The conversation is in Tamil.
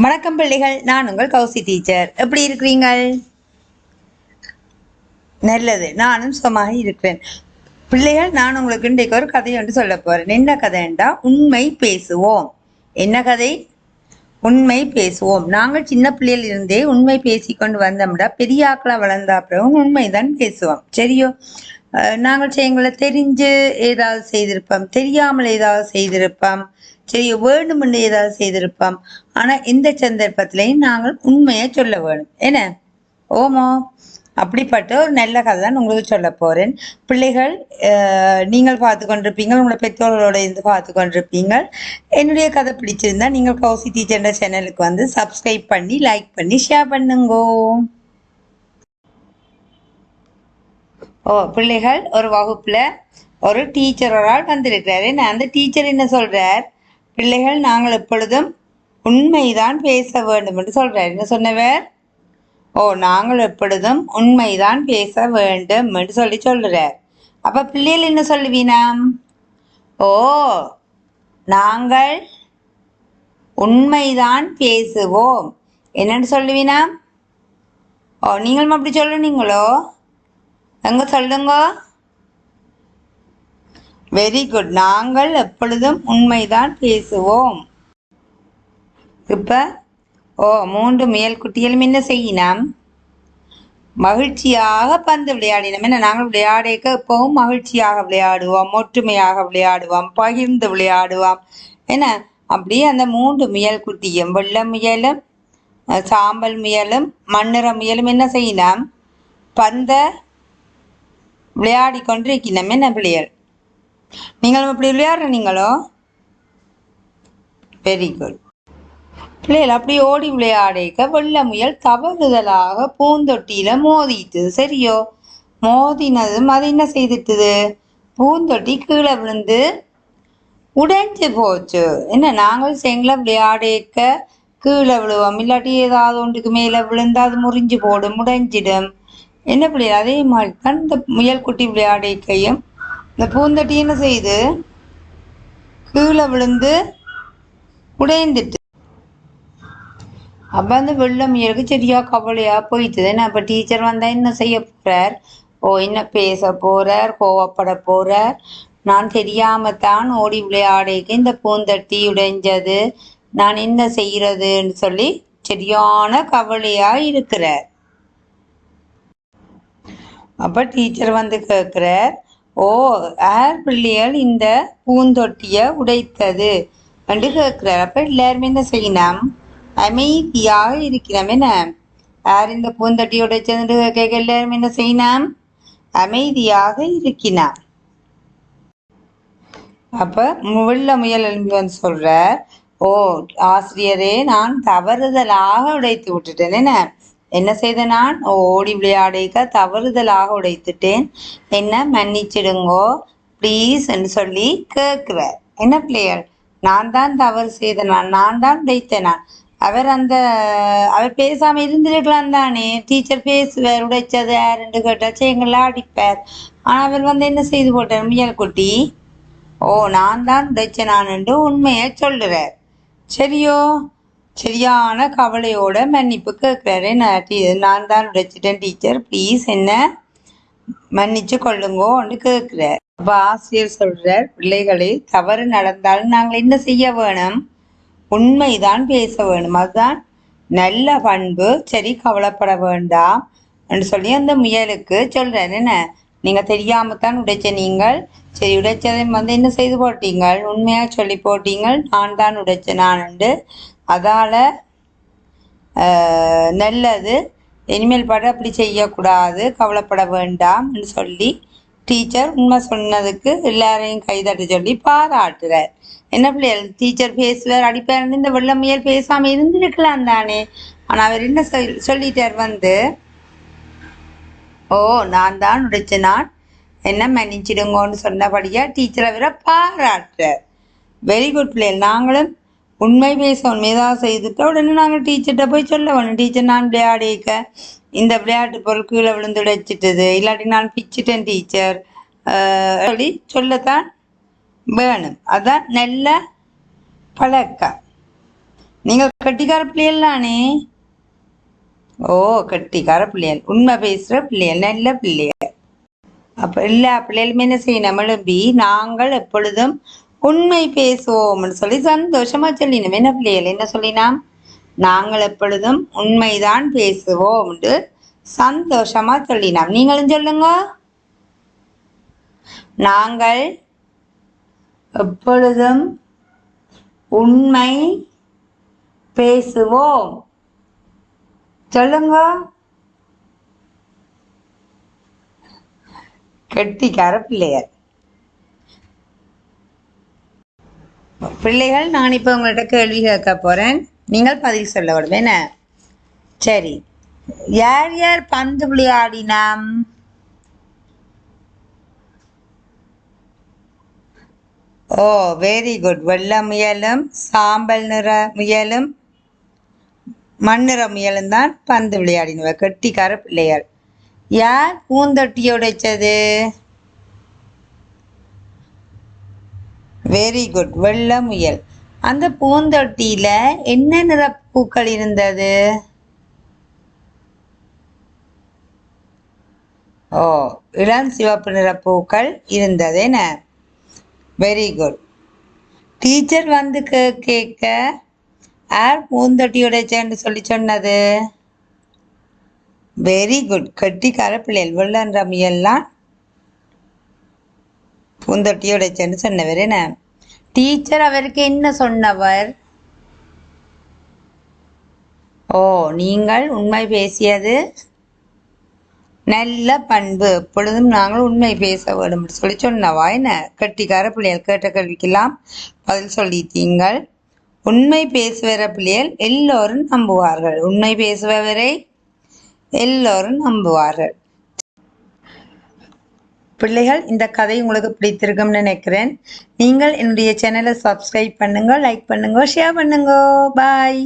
வணக்கம் பிள்ளைகள், நான் உங்கள் கௌசி டீச்சர். எப்படி இருக்கிறீங்கள்? நல்லது, நானும் சுகமாக இருக்கிறேன். பிள்ளைகள், நான் உங்களுக்கு இன்றைக்கு ஒரு கதை ஒன்று சொல்ல போறேன். என்ன கதைண்டா, உண்மை பேசுவோம். என்ன கதை? உண்மை பேசுவோம். நாங்கள் சின்ன பிள்ளைகள் இருந்தே உண்மை பேசிக்கொண்டு வந்தோம்டா, பெரிய ஆக்களா வளர்ந்தா அப்புறம் உண்மைதான் பேசுவோம். சரியோ? நாங்கள் எங்களை தெரிஞ்சு ஏதாவது செய்திருப்போம், தெரியாமல் ஏதாவது செய்திருப்போம், சரி வேணும்னு ஏதாவது செய்திருப்போம். ஆனா இந்த சந்தர்ப்பத்திலையும் நாங்கள் உண்மையை சொல்ல வேணும். என்ன? ஓமோ, அப்படிப்பட்ட ஒரு நல்ல கதை தான் உங்களுக்கு சொல்ல போறேன். பிள்ளைகள், நீங்கள் பார்த்து கொண்டிருப்பீங்க, உங்களோட பெற்றோர்களோட இருந்து பார்த்து கொண்டிருப்பீங்க. என்னுடைய கதை பிடிச்சிருந்தா நீங்கள் கௌசி டீச்சர் சேனலுக்கு வந்து சப்ஸ்கிரைப் பண்ணி, லைக் பண்ணி, ஷேர் பண்ணுங்கோ. பிள்ளைகள், ஒரு வகுப்புல ஒரு டீச்சர் ஒரு ஆள் வந்திருக்கிறாரு. அந்த டீச்சர் என்ன சொல்றார்? பிள்ளைகள், நாங்கள் எப்பொழுதும் உண்மைதான் பேச வேண்டும் என்று சொல்றார். என்ன சொன்னவர்? நாங்கள் எப்பொழுதும் உண்மைதான் பேச வேண்டும் என்று சொல்றார். அப்ப பிள்ளைகள் என்ன சொல்லுவீனாம்? நாங்கள் உண்மைதான் பேசுவோம் என்னன்னு சொல்லுவீனாம்? நீங்களும் அப்படி சொல்லுனீங்களோ? எங்க சொல்லுங்க. Very good. நாங்கள் எப்பொழுதும் உண்மைதான் பேசுவோம். இப்ப 3 முயல் குட்டிகளும் என்ன செய்யினோம்? மகிழ்ச்சியாக பந்து விளையாடினோம். என்ன, நாங்கள் விளையாடேக்க எப்பவும் மகிழ்ச்சியாக விளையாடுவோம், ஒற்றுமையாக விளையாடுவோம், பகிர்ந்து விளையாடுவோம். என்ன, அப்படியே அந்த 3 முயல் குட்டியும், வெள்ளை முயலும், சாம்பல் முயலும், மண்ணிற முயலும் என்ன செய்யினோம்? பந்த விளையாடி கொண்டிருக்கணும். என்ன பிள்ளைகள், நீங்களும் இப்படி விளையாடுறீங்களோ? Very good. பிள்ளைகள், அப்படி ஓடி விளையாடிக்க வெள்ள முயல் தவறுதலாக பூந்தொட்டியில மோதிட்டு. சரியோ? மோதினதும் அது என்ன செய்துட்டுது? பூந்தொட்டி கீழே விழுந்து உடைஞ்சு போச்சு. என்ன, நாங்கள் செங்கல விளையாடிக்க கீழே விழுவோம், இல்லாட்டி ஏதாவது ஒன்றுக்கு மேல விழுந்து அது முறிஞ்சு போடும், உடைஞ்சிடும். என்ன பிள்ளைகள், அதே மாதிரி தான் இந்த முயல் குட்டி விளையாடிக்கையும் இந்த பூந்தொட்டி என்ன செய்யுது? கீழே விழுந்து உடைந்துட்டு. அப்போ அந்த வெள்ள முயலுக்கு சரியா கவலையா போயிட்டுது. அப்போ டீச்சர் வந்தா என்ன செய்ய போறார்? என்ன பேச போறார்? கோவப்பட போறார்? நான் தெரியாமத்தான் ஓடி விளையாடிக்க இந்த பூந்தட்டி உடைஞ்சது, நான் என்ன செய்யறதுன்னு சொல்லி சரியான கவலையா இருக்கிறார். அப்ப டீச்சர் வந்து கேட்கிறார், யார் பிள்ளைகள் இந்த பூந்தொட்டிய உடைத்தது என்று கேட்கிறார். அப்ப எல்லாருமே என்ன செய்யணும்? அமைதியாக இருக்கிறோம். என்ன, யார் இந்த பூந்தொட்டி உடைச்சது கேட்க எல்லாருமே என்ன செய்யணும்? அமைதியாக இருக்கிறான். அப்ப வெள்ள முயல் எழுந்து வந்து சொல்றார், ஆசிரியரே, நான் தவறுதலாக உடைத்து விட்டுட்டேன். என்ன செய்த? நான் ஓடி விளையாடிக்க தவறுதலாக உடைத்துட்டேன், என்ன மன்னிச்சிடுங்கோ ப்ளீஸ் என்று சொல்லி கேட்கிறார். என்ன பிள்ளைகள், நான் தான் தவறு செய்த, நான் தான் உடைத்தேன். அவர் பேசாம இருந்திருக்கலாம் தானே? டீச்சர் பேசுவார், உடைச்சது யாருன்னு கேட்டாச்சு எங்களை அடிப்பார். ஆனா அவர் வந்து என்ன செய்து போட்டார்? முயல் குட்டி நான் தான் உடைச்சேன் நான் என்று உண்மையை சொல்லுறார். சரியோ? சரியான கவலையோட மன்னிப்பு கேட்கிறாரு. நான் தான் உடைச்சிட்டேன் டீச்சர், ப்ளீஸ் என்ன மன்னிச்சு கொள்ளுங்கோன்னு கேட்கிறார். அப்ப ஆசிரியர் சொல்றார், பிள்ளைகளே, தவறு நடந்தாலும் நாங்கள் என்ன செய்ய வேணும்? உண்மைதான் பேச வேணும், அதுதான் நல்ல பண்பு. சரி, கவலைப்பட வேண்டாம் என்று சொல்லி அந்த முயலுக்கு சொல்றார். என்ன, நீங்க தெரியாமத்தான் உடைச்ச, நீங்கள் சரி உடைச்சதை வந்து என்ன செய்து போட்டீங்கள்? உண்மையா சொல்லி போட்டீங்கள், நான் தான் உடைச்ச நான். அதால நல்லது, இனிமேல் பட அப்படி செய்யக்கூடாது, கவலைப்பட வேண்டாம் என்று சொல்லி டீச்சர் உண்மை சொன்னதுக்கு எல்லாரையும் கைதட்ட சொல்லி பாராட்டுறார். என்ன பிள்ளைகள், டீச்சர் பேசுவார், அடிப்பார், இந்த வெள்ள முயல் பேசாம இருந்திருக்கலாம் தானே? ஆனா அவர் என்ன சொல்லிட்டார்? வந்து நான் தான் உடைச்ச, நான் என்ன மன்னிச்சிடுங்கன்னு சொன்னபடியா டீச்சர் அவரை பாராட்டுறார். வெரி குட் பிள்ளைகள், நாங்களும் உண்மை பேசணும். ஏதாவது செய்துட்டா உடனே நாங்கள் டீச்சர்கிட்ட போய் சொல்ல வேணும், டீச்சர் நான் விளையாடிக்க இந்த விளையாட்டு பொருள் கீழே விழுந்து உடைச்சிட்டது, இல்லாட்டி நான் பிச்சுட்டேன் டீச்சர் சொல்லி சொல்லத்தான் வேணும். அதான் நல்ல பழக்கம். நீங்கள் கட்டிக்கார பிள்ளைகள் தானே? ஓ, கட்டிக்கார பிள்ளைகள், உண்மை பேசுற பிள்ளைகள், நல்ல பிள்ளைகள். அப்ப எல்லா பிள்ளைகளுமே என்ன செய்யணும், எழும்பி நாங்கள் எப்பொழுதும் உண்மை பேசுவோம்னு சொல்லி சந்தோஷமா சொல்லினோம். என்ன பிள்ளைகள் என்ன சொல்லினாம்? நாங்கள் எப்பொழுதும் உண்மைதான் பேசுவோம் சந்தோஷமா சொல்லினாம். நீங்களும் சொல்லுங்க. நாங்கள் எப்பொழுதும் உண்மை பேசுவோம். சொல்லுங்க. கெட்டிக்கார பிள்ளைகள். பிள்ளைகள், நான் இப்போ உங்கள்கிட்ட கேள்வி கேட்க போறேன், நீங்கள் பதில் சொல்ல விடுவேன். என்ன? சரி. யார் யார் பந்து விளையாடினாம்? ஓ, வெரி குட். வெள்ளை முயலும் சாம்பல் நிற முயலும் மண்ணிற முயலும் தான் பந்து விளையாடினவ. கெட்டிக்கார பிள்ளைகள். யார் பூந்தொட்டியை உடைச்சது? வெரி குட், வெள்ளை முயல். அந்த பூந்தொட்டியில என்ன நிற பூக்கள் இருந்தது? ஓ, இளம் சிவப்பு நிற பூக்கள் இருந்தது. என்ன? Very good. டீச்சர் வந்து கேட்க யார் பூந்தொட்டி உடைச்சேன்னு சொல்லி சொன்னது? வெரி குட், கெட்டிக்கார பிள்ளைகள். வெள்ளன்ற முயல்லாம் பூந்தொட்டி உடைச்சேன்னு சொன்னவர். என்ன? டீச்சர் அவருக்கு என்ன சொன்னவர்? ஓ, நீங்கள் உண்மை பேசியது நல்ல பண்பு, எப்பொழுதும் நாங்கள் உண்மை பேச வேண்டும் சொல்லி சொன்னவா. என்ன? கெட்டிக்கார பிள்ளைகள். கேட்ட கேள்விக்கெல்லாம் பதில் சொல்லித்தீங்கள். உண்மை பேசுகிற பிள்ளைகள் எல்லோரும் நம்புவார்கள். உண்மை பேசுபவரை எல்லோரும் நம்புவார்கள். பிள்ளைகள், இந்த கதை உங்களுக்கு பிடித்திருக்கும்னு நினைக்கிறேன். நீங்கள் என்னுடைய சேனலை சப்ஸ்கிரைப் பண்ணுங்க, லைக் பண்ணுங்க, ஷேர் பண்ணுங்க. பாய்.